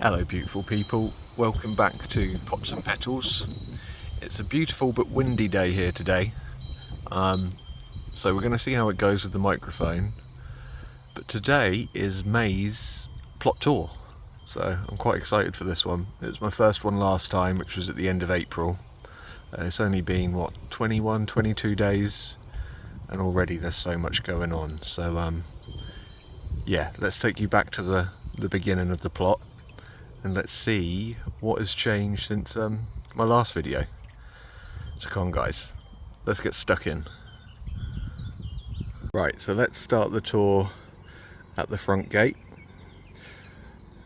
Hello beautiful people, welcome back to Pots and Petals. It's a beautiful but windy day here today, so we're going to see how it goes with the microphone. But today is May's plot tour, so I'm quite excited for this one. It was my first one last time, which was at the end of April. It's only been, 21, 22 days, and already there's so much going on. So yeah, let's take you back to the beginning of the plot. And let's see what has changed since my last video. So come on guys, let's get stuck in. Right, so let's start the tour at the front gate.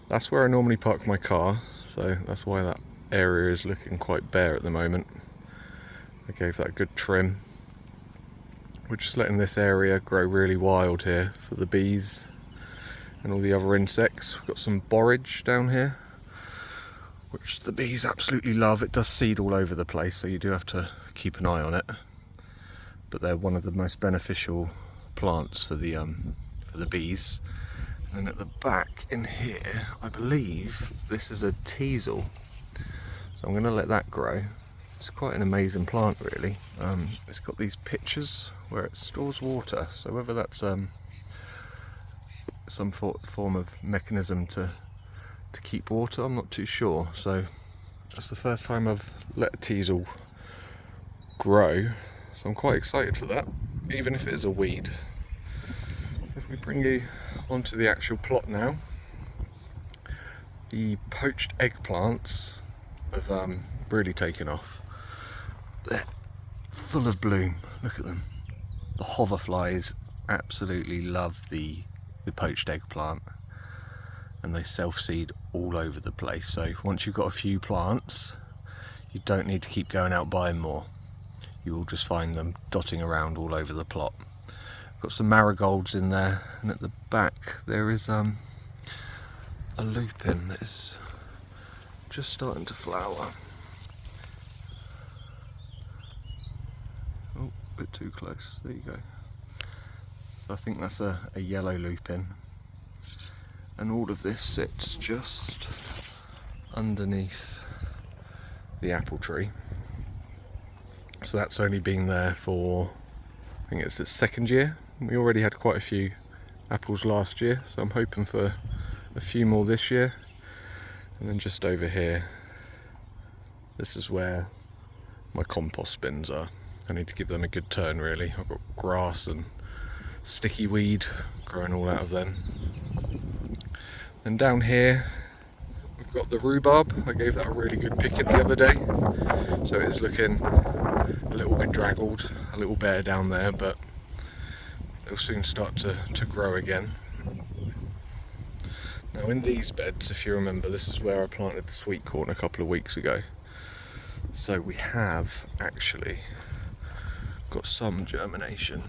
That's where I normally park my car, so that's why that area is looking quite bare at the moment. I gave that a good trim. We're just letting this area grow really wild here for the bees and all the other insects. We've got some borage down here, which the bees absolutely love. It does seed all over the place, so you do have to keep an eye on it. But they're one of the most beneficial plants for the bees. And then at the back in here, I believe this is a teasel. So I'm going to let that grow. It's quite an amazing plant, really. It's got these pitchers where it stores water. So whether that's some form of mechanism to keep water, I'm not too sure. So that's the first time I've let a teasel grow, so I'm quite excited for that, even if it is a weed. So if we bring you onto the actual plot now, the poached eggplants have really taken off. They're full of bloom, look at them. The hoverflies absolutely love the poached eggplant, and they self-seed all over the place. So once you've got a few plants, you don't need to keep going out buying more. You will just find them dotting around all over the plot. Got some marigolds in there, and at the back there is a lupin that is just starting to flower. Oh, a bit too close, there you go. So I think that's a yellow lupin. And all of this sits just underneath the apple tree. So that's only been there for, I think it's its second year. We already had quite a few apples last year, so I'm hoping for a few more this year. And then just over here, this is where my compost bins are. I need to give them a good turn, really. I've got grass and sticky weed growing all out of them. And down here we've got the rhubarb. I gave that a really good pick the other day, so it's looking a little bit draggled, a little bare down there, but they'll soon start to grow again. Now in these beds, if you remember, this is where I planted the sweet corn a couple of weeks ago. So we have actually got some germination.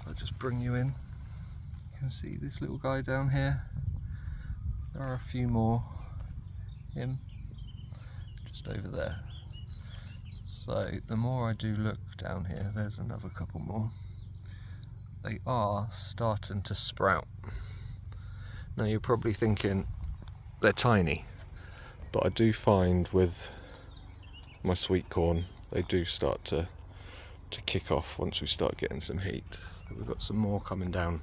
I'll just bring you in. You can see this little guy down here. There are a few more, him, just over there. So the more I do look down here, there's another couple more. They are starting to sprout. Now you're probably thinking they're tiny, but I do find with my sweet corn, they do start to kick off once we start getting some heat. So we've got some more coming down,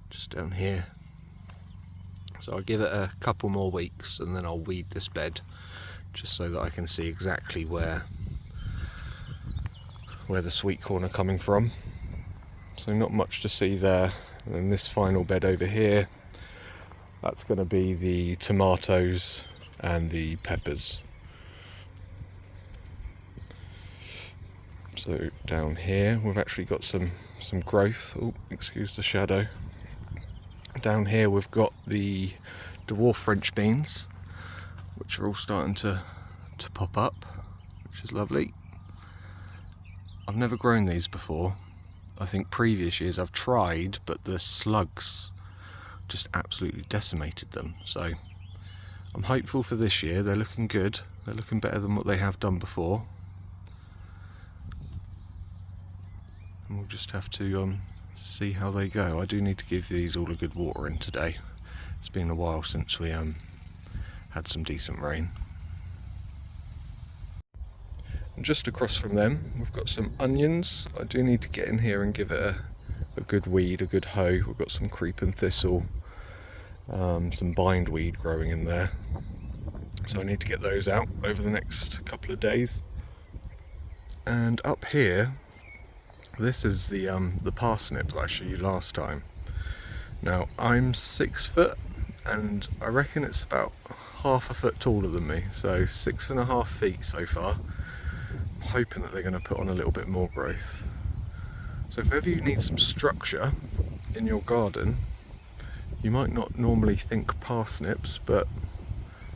just down here. So I'll give it a couple more weeks and then I'll weed this bed, just so that I can see exactly where the sweet corn are coming from. So not much to see there. And then this final bed over here, that's going to be the tomatoes and the peppers. So down here we've actually got some growth. Oh, excuse the shadow. Down here we've got the dwarf French beans, which are all starting to pop up, which is lovely. I've never grown these before. I think previous years I've tried, but the slugs just absolutely decimated them. So I'm hopeful for this year. They're looking good. They're looking better than what they have done before. And we'll just have to see how they go. I do need to give these all a good watering today. It's been a while since we had some decent rain. And just across from them we've got some onions. I do need to get in here and give it a good weed, a good hoe. We've got some creeping thistle, some bindweed growing in there, so I need to get those out over the next couple of days. And up here, this is the parsnip that I showed you last time. Now I'm 6 foot and I reckon it's about half a foot taller than me, so 6.5 feet so far. I'm hoping that they're going to put on a little bit more growth. So if ever you need some structure in your garden, you might not normally think parsnips, but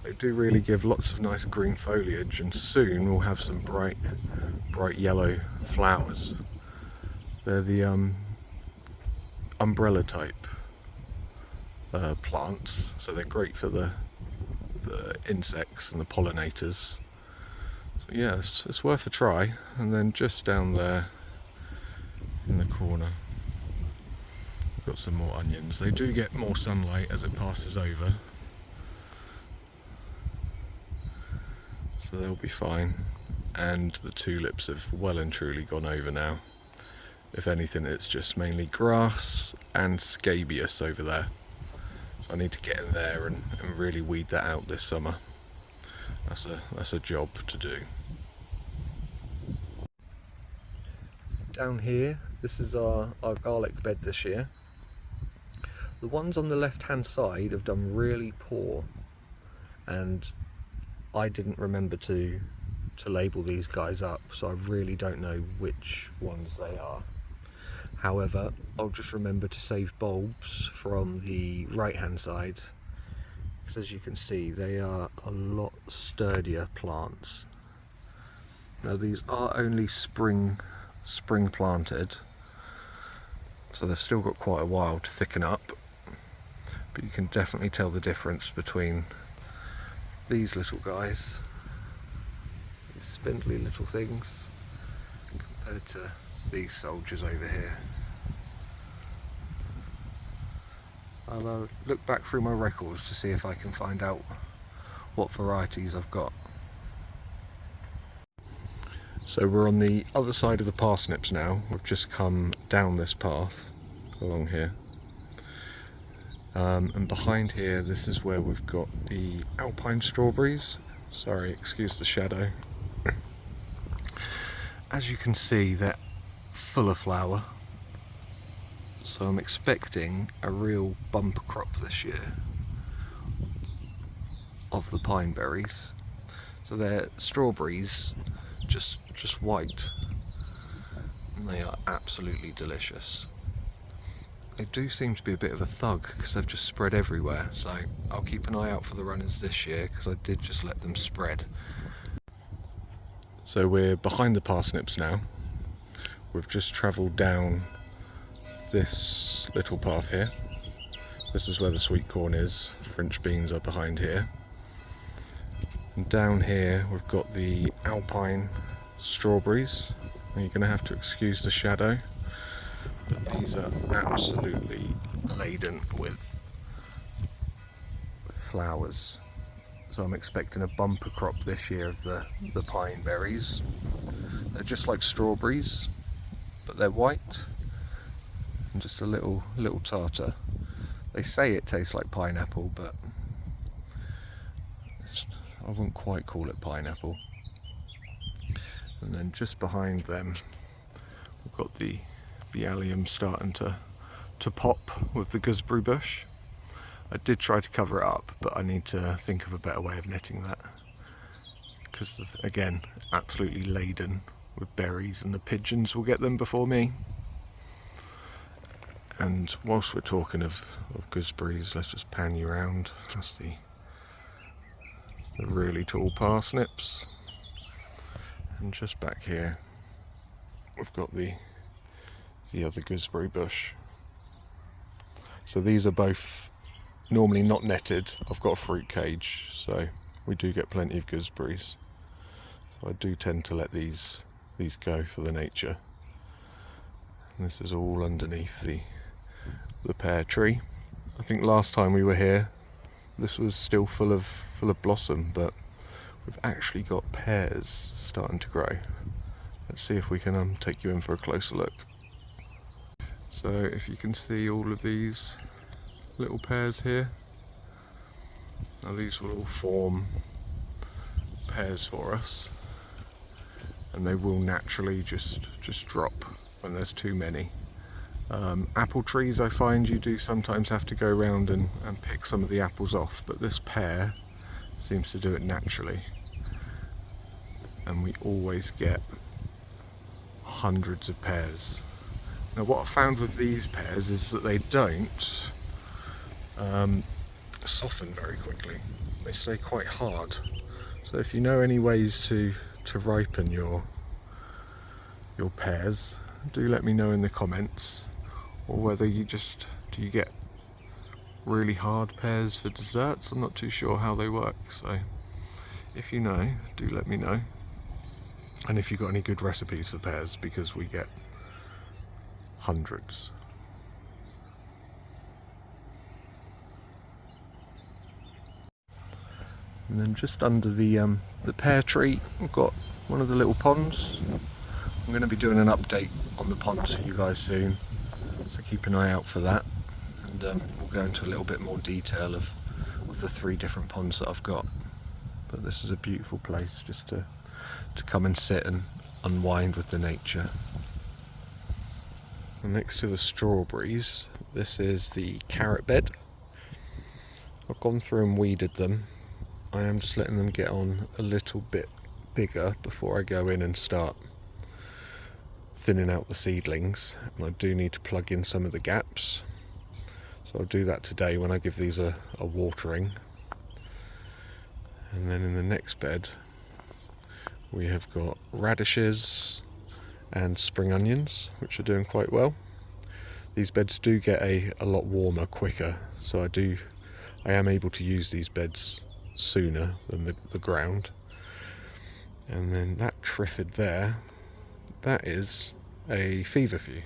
they do really give lots of nice green foliage, and soon we'll have some bright yellow flowers. They're the umbrella type plants, so they're great for the insects and the pollinators. So yeah, it's worth a try. And then just down there in the corner, we've got some more onions. They do get more sunlight as it passes over, so they'll be fine. And the tulips have well and truly gone over now. If anything, it's just mainly grass and scabious over there. So I need to get in there and really weed that out this summer. That's a job to do. Down here, this is our garlic bed this year. The ones on the left hand side have done really poor, and I didn't remember to label these guys up, so I really don't know which ones they are. However, I'll just remember to save bulbs from the right hand side, because as you can see they are a lot sturdier plants. Now these are only spring planted, so they've still got quite a while to thicken up, but you can definitely tell the difference between these little guys, these spindly little things, compared to these soldiers over here. I'll look back through my records to see if I can find out what varieties I've got. So we're on the other side of the parsnips now. We've just come down this path along here. And behind here, this is where we've got the alpine strawberries. Sorry, excuse the shadow. As you can see, they're full of flower. So I'm expecting a real bumper crop this year of the pine berries. So they're strawberries, just white, and they are absolutely delicious. They do seem to be a bit of a thug because they've just spread everywhere, so I'll keep an eye out for the runners this year because I did just let them spread. So we're behind the parsnips now. We've just travelled down this little path here. This is where the sweet corn is. French beans are behind here. And down here we've got the alpine strawberries. Now you're going to have to excuse the shadow, but these are absolutely laden with flowers. So I'm expecting a bumper crop this year of the pine berries. They're just like strawberries, but they're white and just a little tartar. They say it tastes like pineapple, but I wouldn't quite call it pineapple. And then just behind them we've got the allium starting to pop with the gooseberry bush. I did try to cover it up, but I need to think of a better way of netting that, because again, absolutely laden with berries, and the pigeons will get them before me. And whilst we're talking of gooseberries, let's just pan you around. That's the really tall parsnips. And just back here we've got the other gooseberry bush. So these are both normally not netted. I've got a fruit cage, so we do get plenty of gooseberries. So I do tend to let these go for the nature. And this is all underneath the pear tree. I think last time we were here this was still full of blossom, but we've actually got pears starting to grow. Let's see if we can take you in for a closer look. So if you can see all of these little pears here, now these will all form pears for us, and they will naturally just drop when there's too many. Apple trees, I find you do sometimes have to go around and pick some of the apples off, but this pear seems to do it naturally, and we always get hundreds of pears. Now what I found with these pears is that they don't soften very quickly. They stay quite hard. So if you know any ways to ripen your pears, do let me know in the comments. Or whether do you get really hard pears for desserts? I'm not too sure how they work, so if you know, do let me know. And if you've got any good recipes for pears, because we get hundreds. And then just under the pear tree, we've got one of the little ponds. I'm going to be doing an update on the ponds for you guys soon, so keep an eye out for that. And we'll go into a little bit more detail of the 3 different ponds that I've got. But this is a beautiful place just to come and sit and unwind with the nature. And next to the strawberries, this is the carrot bed. I've gone through and weeded them. I am just letting them get on a little bit bigger before I go in and start thinning out the seedlings, and I do need to plug in some of the gaps, so I'll do that today when I give these a watering. And then in the next bed we have got radishes and spring onions, which are doing quite well. These beds do get a lot warmer quicker, so I am able to use these beds sooner than the ground. And then that triffid there, that is a feverfew.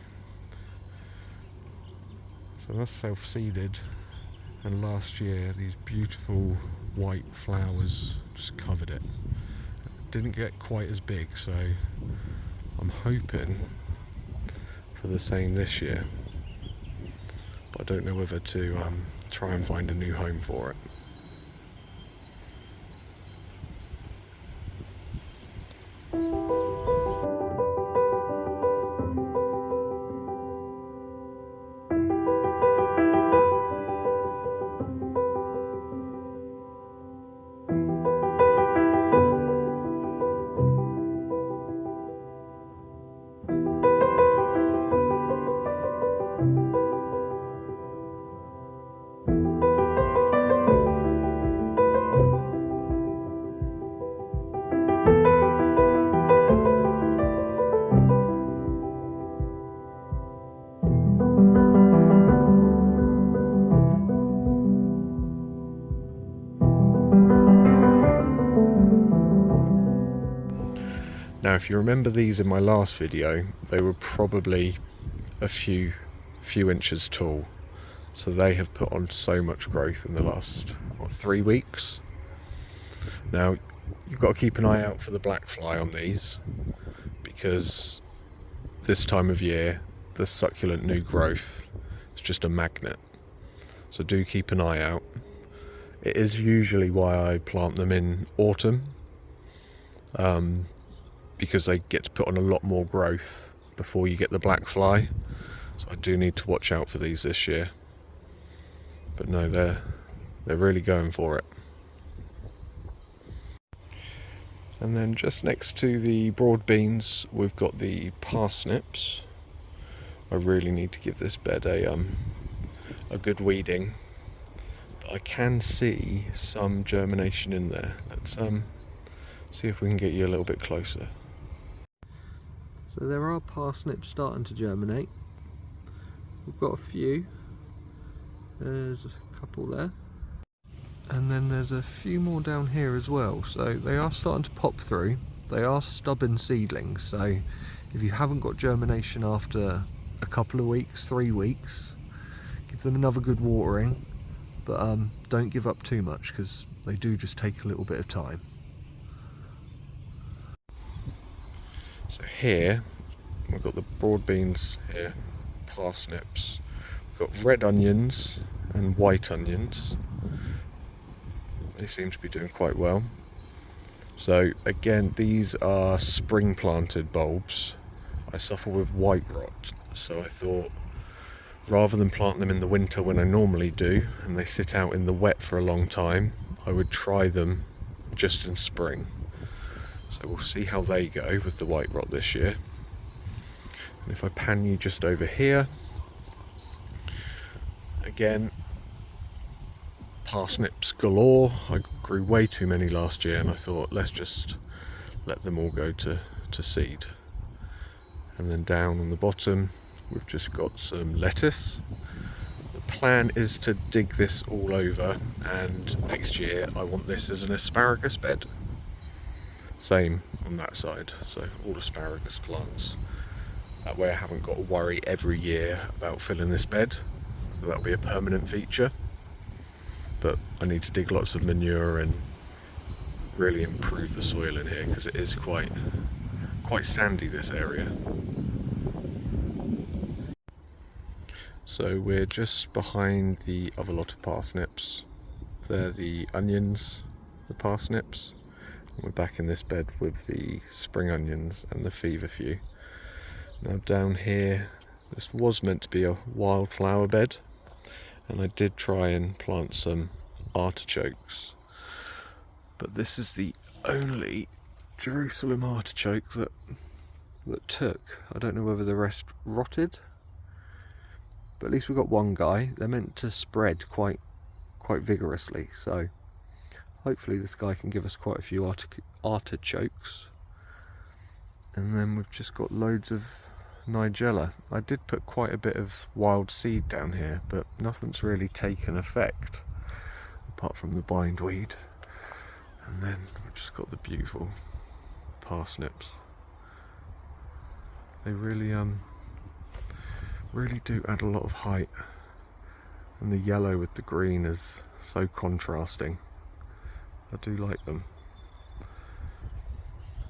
So that's self-seeded, and last year these beautiful white flowers just covered it. Didn't get quite as big, so I'm hoping for the same this year, but I don't know whether to try and find a new home for it. Now if you remember these in my last video, they were probably a few inches tall, so they have put on so much growth in the last 3 weeks. Now you've got to keep an eye out for the black fly on these, because this time of year the succulent new growth is just a magnet, so do keep an eye out. It is usually why I plant them in autumn, because they get to put on a lot more growth before you get the black fly. So I do need to watch out for these this year. But no, they're really going for it. And then just next to the broad beans, we've got the parsnips. I really need to give this bed a good weeding. But I can see some germination in there. Let's see if we can get you a little bit closer. So there are parsnips starting to germinate. We've got a few. There's a couple there. And then there's a few more down here as well. So they are starting to pop through. They are stubborn seedlings. So if you haven't got germination after a couple of weeks, 3 weeks, give them another good watering. but don't give up too much because they do just take a little bit of time. So here we've got the broad beans here, parsnips, we've got red onions and white onions. They seem to be doing quite well. So again, these are spring planted bulbs. I suffer with white rot, so I thought rather than plant them in the winter when I normally do and they sit out in the wet for a long time, I would try them just in spring. So we'll see how they go with the white rot this year. And if I pan you just over here, again, parsnips galore. I grew way too many last year and I thought let's just let them all go to seed. And then down on the bottom we've just got some lettuce. The plan is to dig this all over, and next year I want this as an asparagus bed. Same on that side, so all asparagus plants. That way I haven't got to worry every year about filling this bed, so that'll be a permanent feature. But I need to dig lots of manure and really improve the soil in here because it is quite sandy, this area. So we're just behind the other lot of parsnips. They're the onions, the parsnips. And we're back in this bed with the spring onions and the feverfew. Now down here, this was meant to be a wildflower bed, and I did try and plant some artichokes, but this is the only Jerusalem artichoke that took. I don't know whether the rest rotted, but at least we got one guy. They're meant to spread quite vigorously, so hopefully this guy can give us quite a few artichokes. And then we've just got loads of Nigella. I did put quite a bit of wild seed down here, but nothing's really taken effect apart from the bindweed. And then we've just got the beautiful parsnips. They really do add a lot of height, and the yellow with the green is so contrasting. I do like them.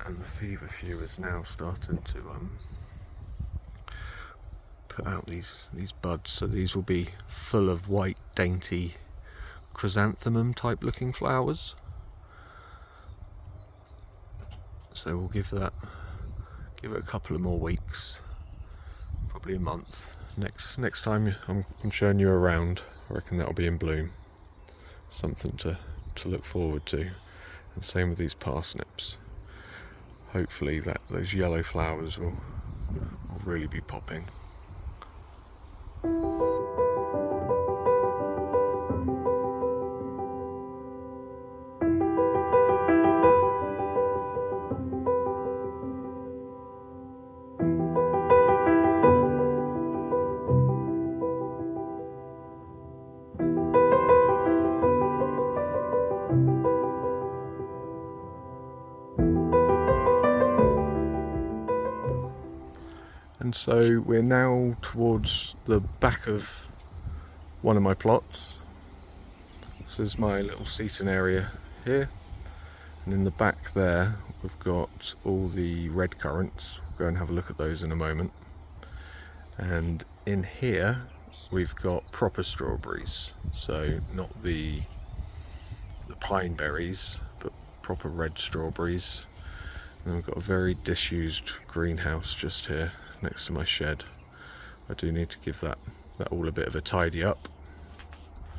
And the feverfew is now starting to put out these buds, so these will be full of white, dainty chrysanthemum type looking flowers. So we'll give it a couple of more weeks, probably a month. Next time I'm showing you around, I reckon that'll be in bloom. Something to look forward to. And same with these parsnips. Hopefully those yellow flowers will really be popping. And so we're now towards the back of one of my plots. This is my little seating area here, and in the back there we've got all the red currants. We'll go and have a look at those in a moment. And in here we've got proper strawberries, so not the pine berries, but proper red strawberries. And then we've got a very disused greenhouse just here next to my shed. I do need to give that all a bit of a tidy up.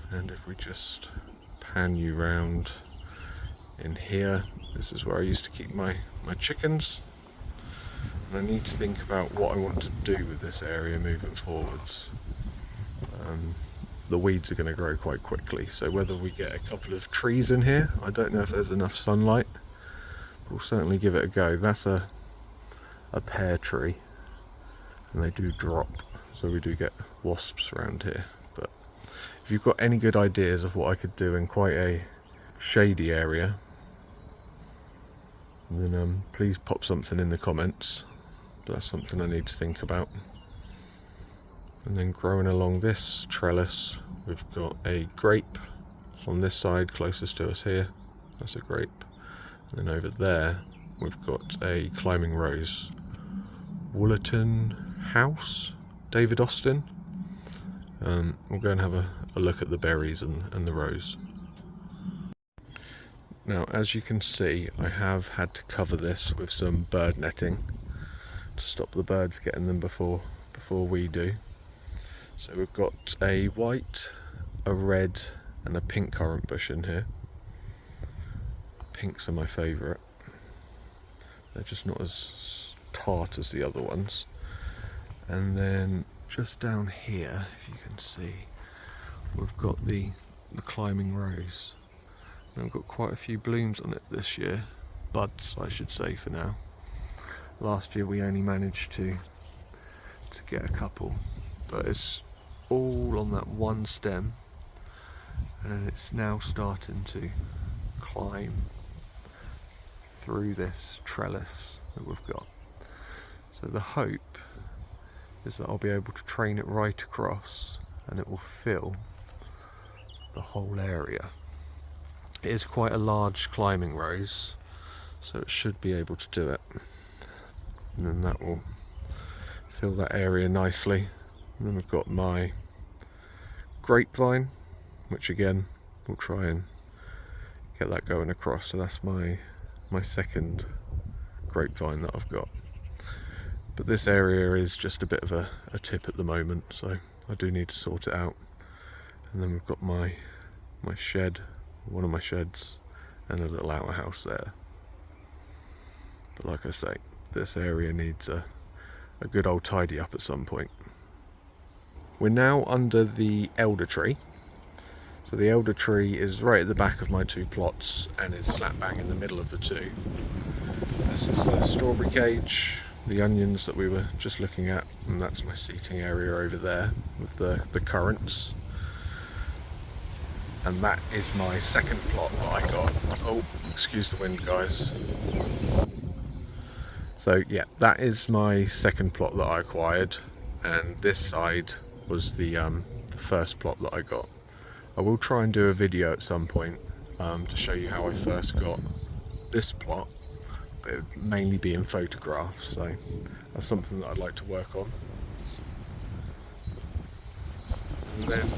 And if we just pan you round in here, this is where I used to keep my chickens. And I need to think about what I want to do with this area moving forwards. The weeds are going to grow quite quickly, so whether we get a couple of trees in here, I don't know if there's enough sunlight. We'll certainly give it a go. That's a pear tree, and they do drop, so we do get wasps around here. But if you've got any good ideas of what I could do in quite a shady area, then please pop something in the comments. But that's something I need to think about. And then growing along this trellis, we've got a grape on this side closest to us here. That's a grape. And then over there, we've got a climbing rose. Woollerton House, David Austin. We'll go and have a look at the berries and the rose. Now, as you can see, I have had to cover this with some bird netting to stop the birds getting them before we do. So we've got a white, a red and a pink currant bush in here. Pinks are my favourite. They're just not as tart as the other ones. And then just down here, if you can see, we've got the climbing rose. And we've got quite a few blooms on it this year. Buds, I should say, for now. Last year we only managed to get a couple, but it's all on that one stem, and it's now starting to climb through this trellis that we've got. So the hope is that I'll be able to train it right across and it will fill the whole area. It is quite a large climbing rose, so it should be able to do it. And then that will fill that area nicely. And then we've got my grapevine, which again, we'll try and get that going across. So that's my second grapevine that I've got. But this area is just a bit of a tip at the moment, so I do need to sort it out. And then we've got my shed, one of my sheds, and a little outhouse there. But like I say, this area needs a good old tidy up at some point. We're now under the elder tree. So the elder tree is right at the back of my two plots and is slap bang in the middle of the two. This is the strawberry cage, the onions that we were just looking at, and that's my seating area over there with the currants. And that is my second plot that I got. Oh, excuse the wind, guys. So yeah, that is my second plot that I acquired, and this side was the first plot that I got. I will try and do a video at some point to show you how I first got this plot, but it would mainly be in photographs, so that's something that I'd like to work on. And then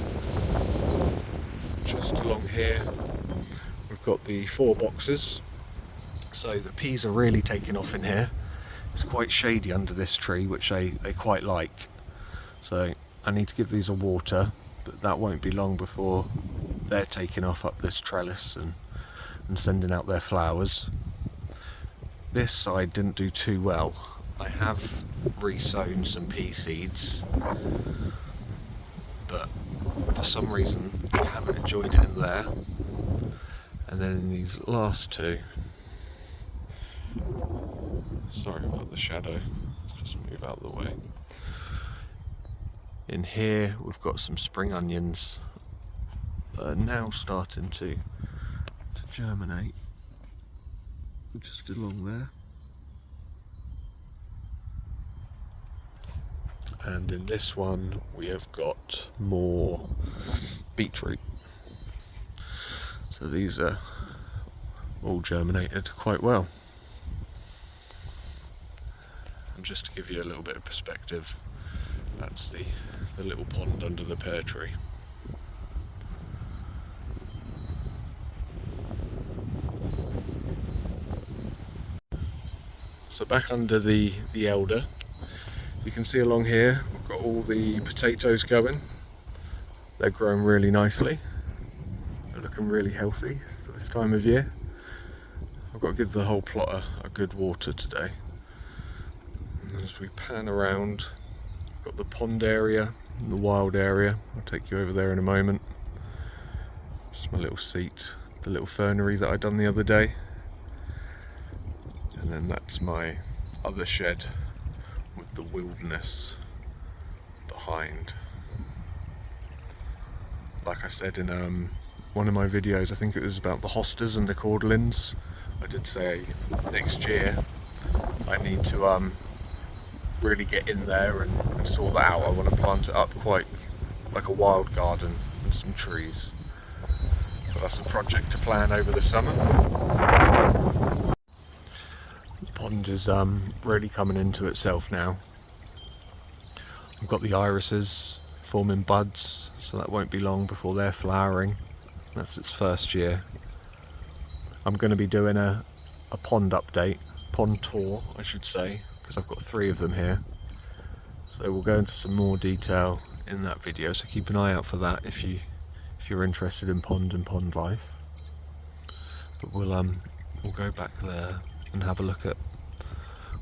just along here we've got the 4 boxes. So the peas are really taking off in here. It's quite shady under this tree, which they quite like. So I need to give these a water, but that won't be long before they're taking off up this trellis and sending out their flowers. This side didn't do too well. I have re-sown some pea seeds, but for some reason I haven't enjoyed it in there. And then in these last two, sorry about the shadow, let's just move out of the way. In here we've got some spring onions that are now starting to germinate just along there. And in this one we have got more beetroot. So these are all germinated quite well. And just to give you a little bit of perspective, that's the little pond under the pear tree. So back under the elder, you can see along here we've got all the potatoes going. They're growing really nicely. They're looking really healthy for this time of year. I've got to give the whole plot a good water today. And as we pan around, we've got the pond area and the wild area. I'll take you over there in a moment. Just my little seat, the little fernery that I done the other day. And then that's my other shed with the wilderness behind. Like I said in one of my videos, I think it was about the hostas and the cordyceps, I did say next year I need to really get in there and sort that out. I want to plant it up quite like a wild garden and some trees. So that's a project to plan over the summer. The pond is really coming into itself now. I've got the irises forming buds, so that won't be long before they're flowering. That's its first year. I'm going to be doing a pond update, pond tour I should say, because I've got 3 of them here. So we'll go into some more detail in that video, so keep an eye out for that if you're interested in pond and pond life. But we'll go back there and have a look at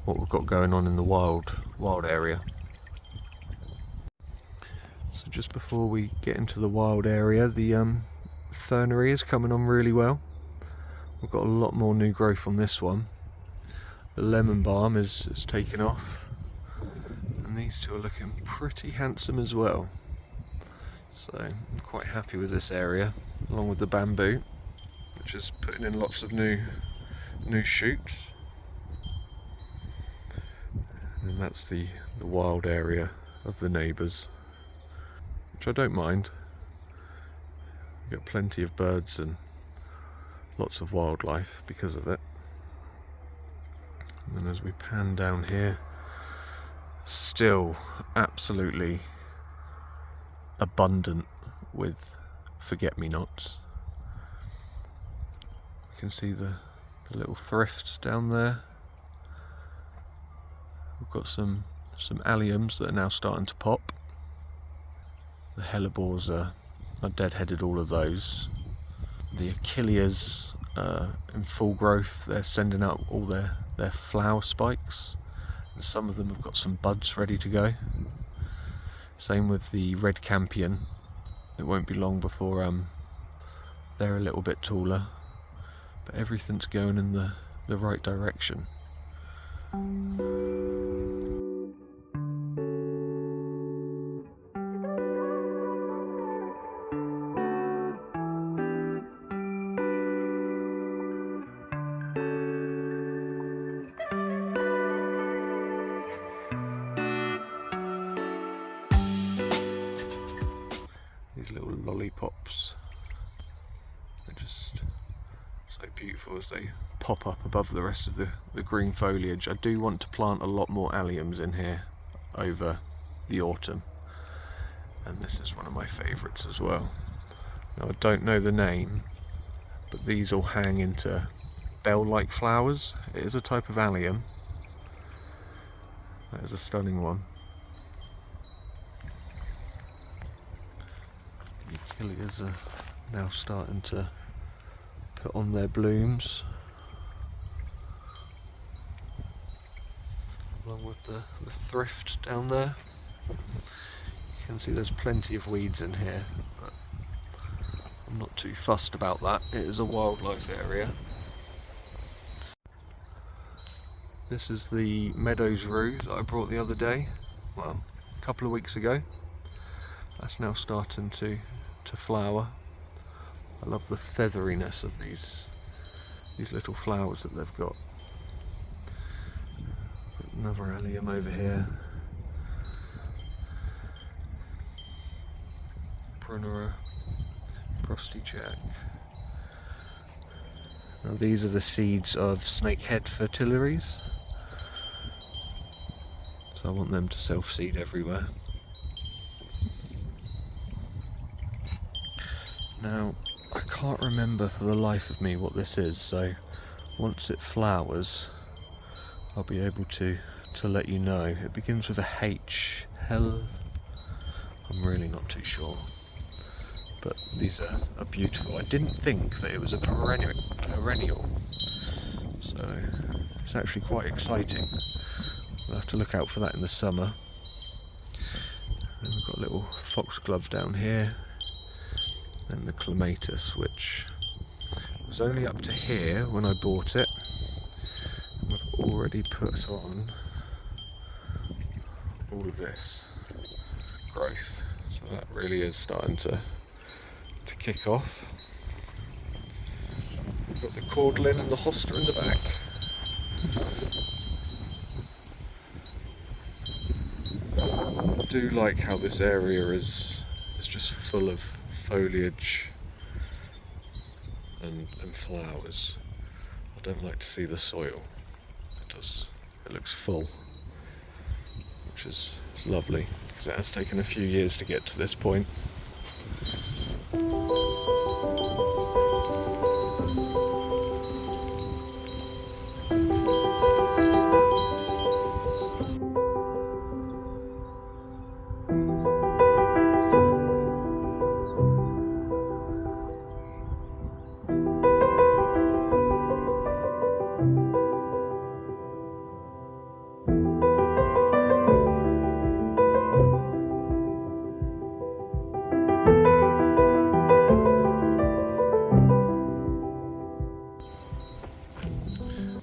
what we've got going on in the wild area. So just before we get into the wild area, the fernery is coming on really well. We've got a lot more new growth on this one. The lemon balm is taken off, and these 2 are looking pretty handsome as well. So I'm quite happy with this area, along with the bamboo, which is putting in lots of new shoots. And that's the wild area of the neighbours, which I don't mind. You get plenty of birds and lots of wildlife because of it. And then as we pan down here, still absolutely abundant with forget-me-nots. You can see the little thrift down there. We've got some alliums that are now starting to pop. The hellebores are dead-headed, all of those. The achilleas in full growth, they're sending out all their flower spikes, and some of them have got some buds ready to go. Same with the red campion. It won't be long before they're a little bit taller, but everything's going in the right direction. These little lollipops, they're just so beautiful as they pop up above the rest of the green foliage. I do want to plant a lot more alliums in here over the autumn, and this is one of my favourites as well. Now I don't know the name, but these all hang into bell-like flowers. It is a type of allium. That is a stunning one. The achilleas are now starting to put on their blooms, along with the thrift down there. You can see there's plenty of weeds in here, but I'm not too fussed about that. It is a wildlife area. This is the meadows rue that I brought the other day, well, a couple of weeks ago. That's now starting to flower. I love the featheriness of these little flowers that they've got. Another allium over here. Brunera, Frosty Jack. Now these are the seeds of snakehead fritillaries, so I want them to self-seed everywhere. Now I can't remember for the life of me what this is, so once it flowers I'll be able to let you know. It begins with a H. I'm really not too sure, but these are beautiful. I didn't think that it was a perennial, so it's actually quite exciting. We'll have to look out for that in the summer. Then we've got a little foxglove down here, and the clematis, which was only up to here when I bought it. We've already put on all of this growth, so that really is starting to kick off. We've got the cordlin and the hosta in the back. do like how this area is just full of foliage and flowers. I don't like to see the soil. It looks full, which is lovely, because it has taken a few years to get to this point.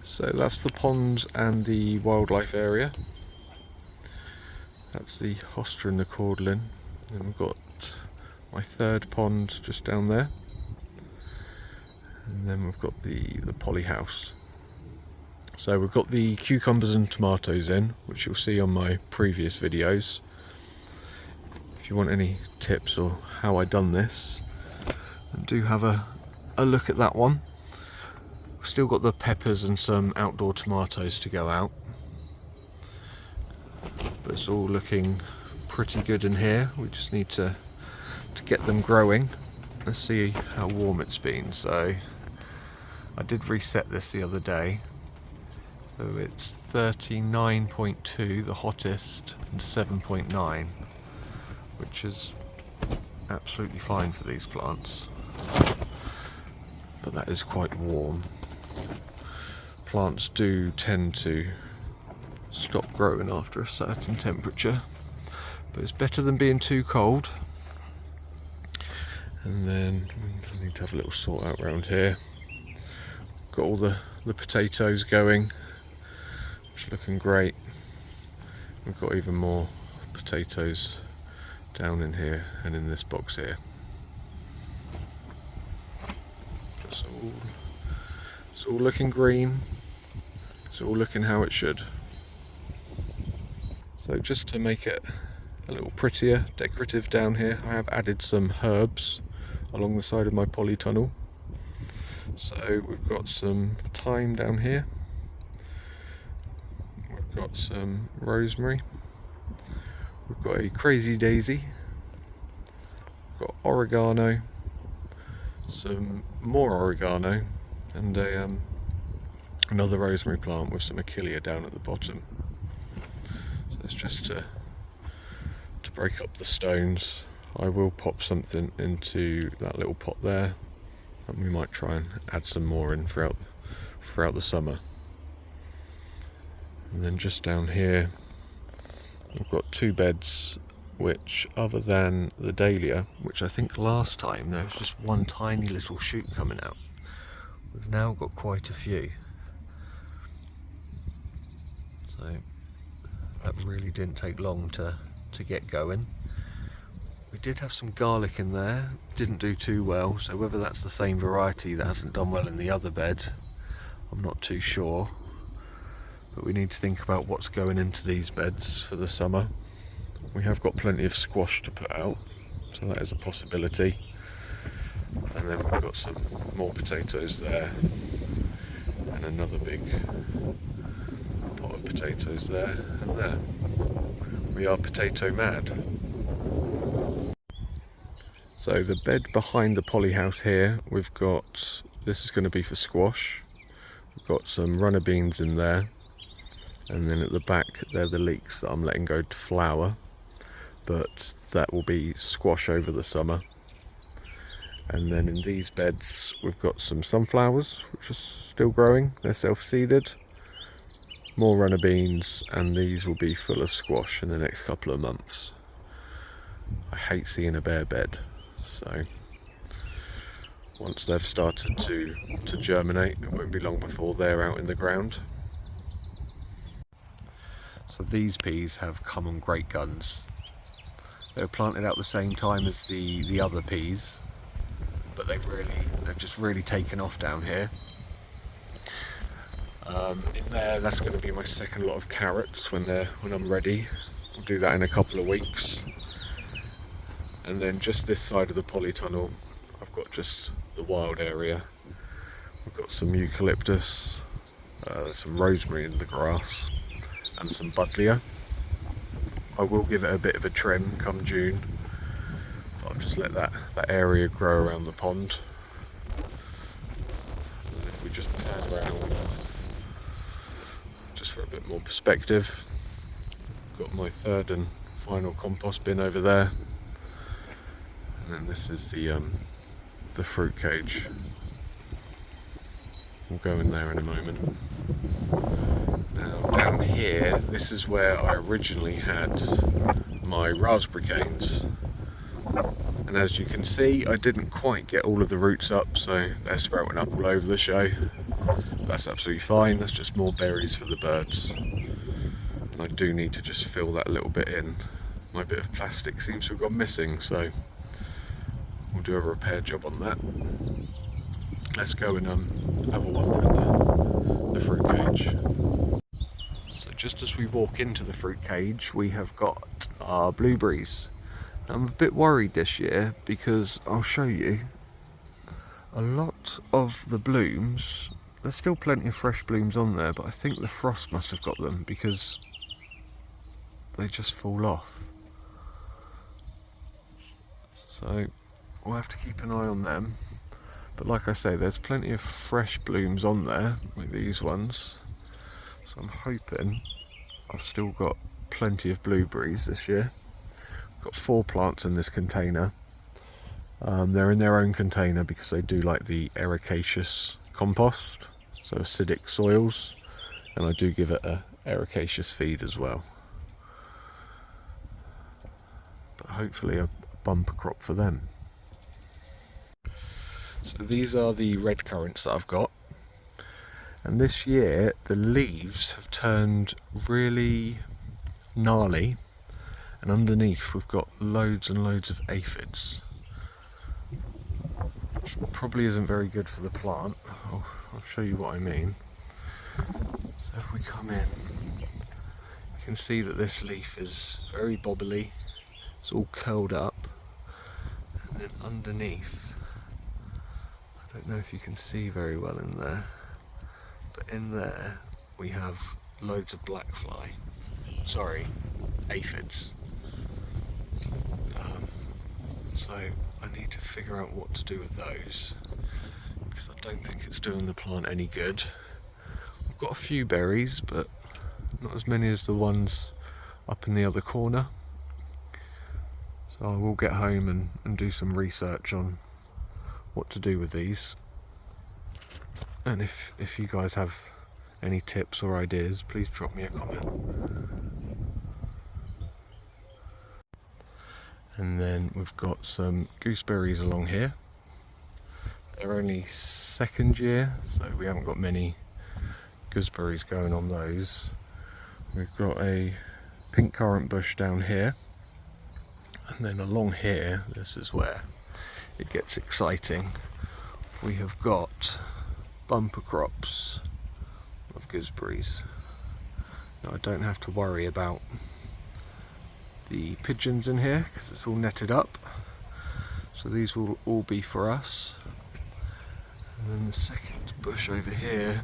So that's the ponds and the wildlife area. That's the hosta and the cordlin. And we've got my third pond just down there. And then we've got the poly house. So we've got the cucumbers and tomatoes in, which you'll see on my previous videos. If you want any tips or how I done this, then do have a look at that one. We've still got the peppers and some outdoor tomatoes to go out, but it's all looking pretty good in here. We just need to get them growing. Let's see how warm it's been. So I did reset this the other day, so it's 39.2 the hottest and 7.9, which is absolutely fine for these plants, but that is quite warm. Plants do tend to stop growing after a certain temperature, but it's better than being too cold. And then I need to have a little sort out around here. Got all the potatoes going, which are looking great. We've got even more potatoes down in here and in this box here. It's all looking green. It's all looking how it should. So just to make it a little prettier, decorative down here, I have added some herbs along the side of my polytunnel. So we've got some thyme down here. We've got some rosemary. We've got a crazy daisy. We've got oregano, some more oregano, and another rosemary plant with some achillea down at the bottom. So it's just to break up the stones. I will pop something into that little pot there, and we might try and add some more in throughout the summer. And then just down here we've got two beds, which, other than the dahlia, which I think last time there was just one tiny little shoot coming out, we've now got quite a few. So that really didn't take long to get going. We did have some garlic in there, didn't do too well, so whether that's the same variety that hasn't done well in the other bed, I'm not too sure. But we need to think about what's going into these beds for the summer. We have got plenty of squash to put out, so that is a possibility. And then we've got some more potatoes there, and another big pot of potatoes there, and there. We are potato mad. So the bed behind the poly house here, we've got, this is going to be for squash. We've got some runner beans in there, and then at the back they're the leeks that I'm letting go to flower, but that will be squash over the summer. And then in these beds we've got some sunflowers, which are still growing, they're self-seeded, more runner beans, and these will be full of squash in the next couple of months. I hate seeing a bare bed, so once they've started to germinate, it won't be long before they're out in the ground. So these peas have come on great guns. They were planted out the same time as the other peas, but they've just really taken off down here. In there, that's going to be my second lot of carrots when I'm ready. We'll do that in a couple of weeks. And then just this side of the polytunnel, I've got just the wild area. We've got some eucalyptus, some rosemary in the grass, and some buddleia. I will give it a bit of a trim come June, but I'll just let that area grow around the pond. And if we just pan around, just for a bit more perspective, got my third and final compost bin over there, and then this is the fruit cage. We'll go in there in a moment. Now down here, this is where I originally had my raspberry canes, and as you can see, I didn't quite get all of the roots up, so they're sprouting up all over the show. That's absolutely fine, that's just more berries for the birds. And I do need to just fill that little bit in. My bit of plastic seems to have gone missing, so we'll do a repair job on that. Let's go and have a wander in the fruit cage. So just as we walk into the fruit cage, we have got our blueberries. I'm a bit worried this year because I'll show you a lot of the blooms. There's still plenty of fresh blooms on there, but I think the frost must have got them because they just fall off. So we'll have to keep an eye on them. But like I say, there's plenty of fresh blooms on there with these ones. So I'm hoping I've still got plenty of blueberries this year. I've got 4 plants in this container. They're in their own container because they do like the ericaceous compost, so acidic soils, and I do give it a ericaceous feed as well. But hopefully a bumper crop for them. So these are the red currants that I've got, and this year the leaves have turned really gnarly, and underneath we've got loads and loads of aphids, which probably isn't very good for the plant. I'll show you what I mean. So if we come in, you can see that this leaf is very bobbly, it's all curled up, and then underneath, I don't know if you can see very well in there, but in there we have loads of aphids. So I need to figure out what to do with those, because I don't think it's doing the plant any good. I've got a few berries, but not as many as the ones up in the other corner. So I will get home and do some research on what to do with these, and if you guys have any tips or ideas, please drop me a comment. And then we've got some gooseberries along here. They're only second year, so we haven't got many gooseberries going on those. We've got a pink currant bush down here, and then along here, this is where it gets exciting. We have got bumper crops of gooseberries. Now I don't have to worry about the pigeons in here because it's all netted up, so these will all be for us. And then the second bush over here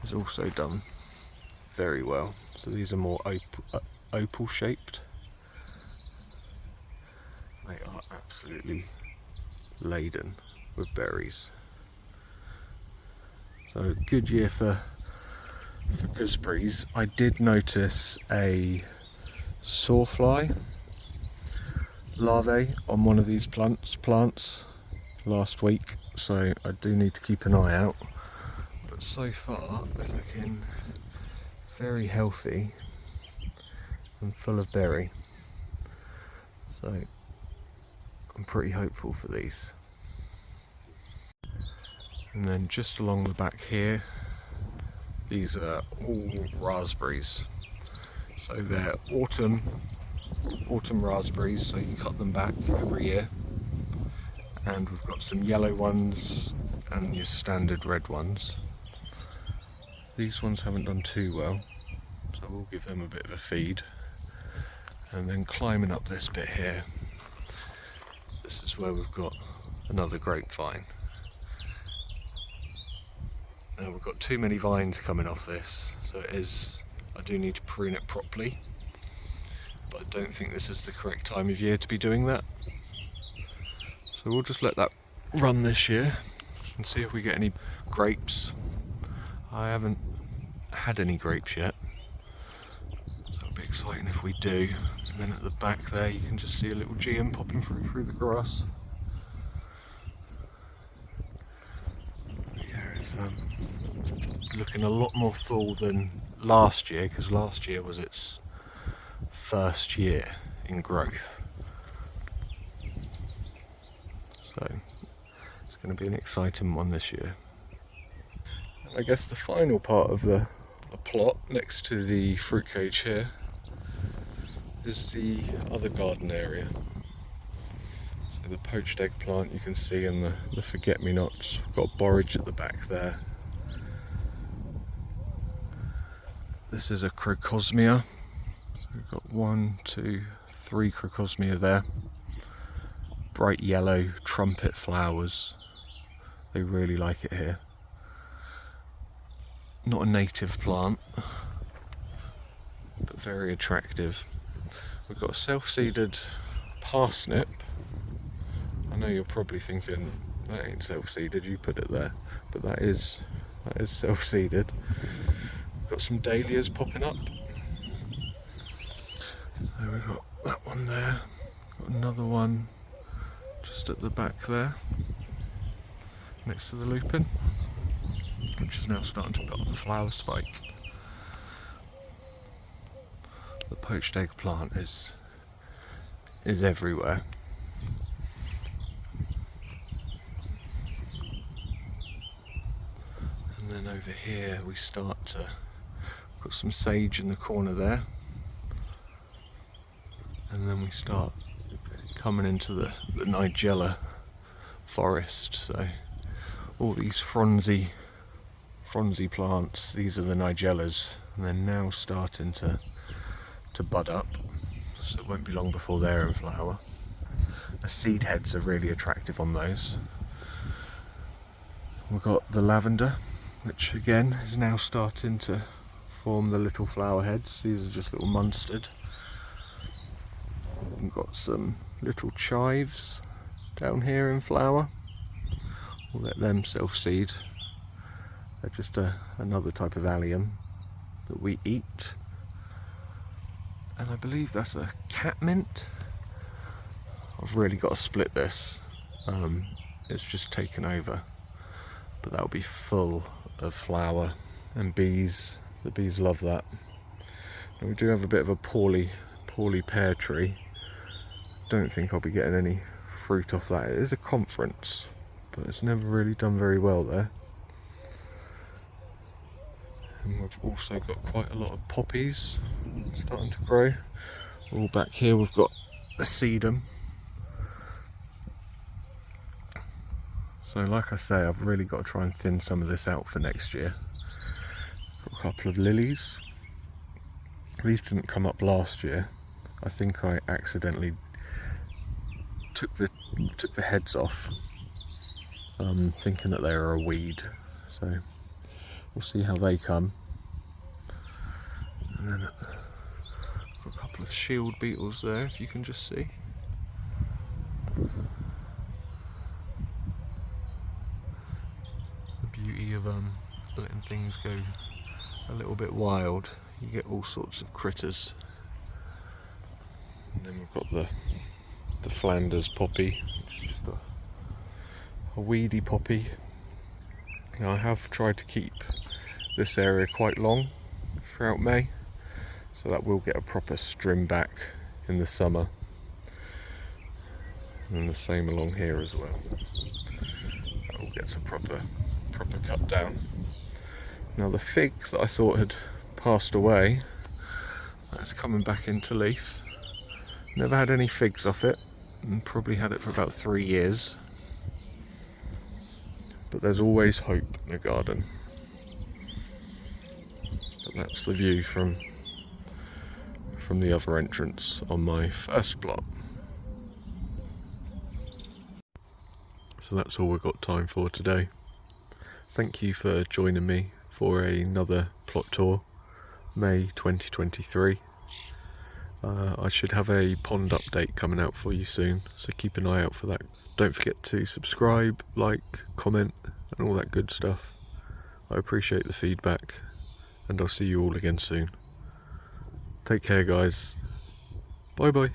is also done very well, so these are more opal shaped. They are absolutely laden with berries. So a good year for gooseberries. I did notice a sawfly larvae on one of these plants last week, so I do need to keep an eye out. But so far they're looking very healthy and full of berry, so I'm pretty hopeful for these. And then just along the back here, these are all raspberries. So they're autumn raspberries, so you cut them back every year. And we've got some yellow ones and your standard red ones. These ones haven't done too well, so we'll give them a bit of a feed. And then climbing up this bit here, this is where we've got another grapevine. Now we've got too many vines coming off this, so I do need to prune it properly, but I don't think this is the correct time of year to be doing that. So we'll just let that run this year and see if we get any grapes. I haven't had any grapes yet, so it'll be exciting if we do. And then at the back there you can just see a little geum popping through the grass. But yeah, it's looking a lot more full than last year, because last year was its first year in growth. So it's going to be an exciting one this year. And I guess the final part of the plot next to the fruit cage here is the other garden area. So the poached eggplant you can see, and the forget-me-nots. We've got borage at the back there. This is a crocosmia. We've got 1, 2, 3 crocosmia there. Bright yellow trumpet flowers. They really like it here. Not a native plant, but very attractive. We've got a self-seeded parsnip. I know you're probably thinking, that ain't self-seeded, you put it there. But that is self-seeded. We've got some dahlias popping up. So we've got that one there. Got another one just at the back there, next to the lupin, which is now starting to put up the flower spike. The poached eggplant is everywhere. And then over here we start to put some sage in the corner there, and then we start coming into the nigella forest. So all these frondsy plants, these are the nigellas, and they're now starting to bud up, so it won't be long before they're in flower. The seed heads are really attractive on those. We've got the lavender, which again is now starting to form the little flower heads. These are just little munstered. We've got some little chives down here in flower. We'll let them self-seed. They're just another type of allium that we eat. And I believe that's a catmint. I've really got to split this. It's just taken over. But that'll be full of flower and bees. The bees love that. And we do have a bit of a poorly pear tree. Don't think I'll be getting any fruit off that. It is a conference, but it's never really done very well there. And we've also got quite a lot of poppies starting to grow. All back here we've got the sedum. So like I say, I've really got to try and thin some of this out for next year. Got a couple of lilies. These didn't come up last year. I think I accidentally took the heads off, thinking that they were a weed. So we'll see how they come. And then got a couple of shield beetles there, if you can just see. The beauty of letting things go a little bit wild, you get all sorts of critters. And then we've got the Flanders poppy, just a weedy poppy. Now I have tried to keep this area quite long throughout May, so that will get a proper strim back in the summer, and the same along here as well. That all gets a proper cut down. Now the fig that I thought had passed away, that's coming back into leaf. Never had any figs off it, and probably had it for about 3 years. But there's always hope in the garden. But that's the view from from the other entrance on my first plot. So that's all we've got time for today. Thank you for joining me for another plot tour, May 2023. I should have a pond update coming out for you soon, so keep an eye out for that. Don't forget to subscribe, like, comment and all that good stuff. I appreciate the feedback, and I'll see you all again soon. Take care guys. Bye bye.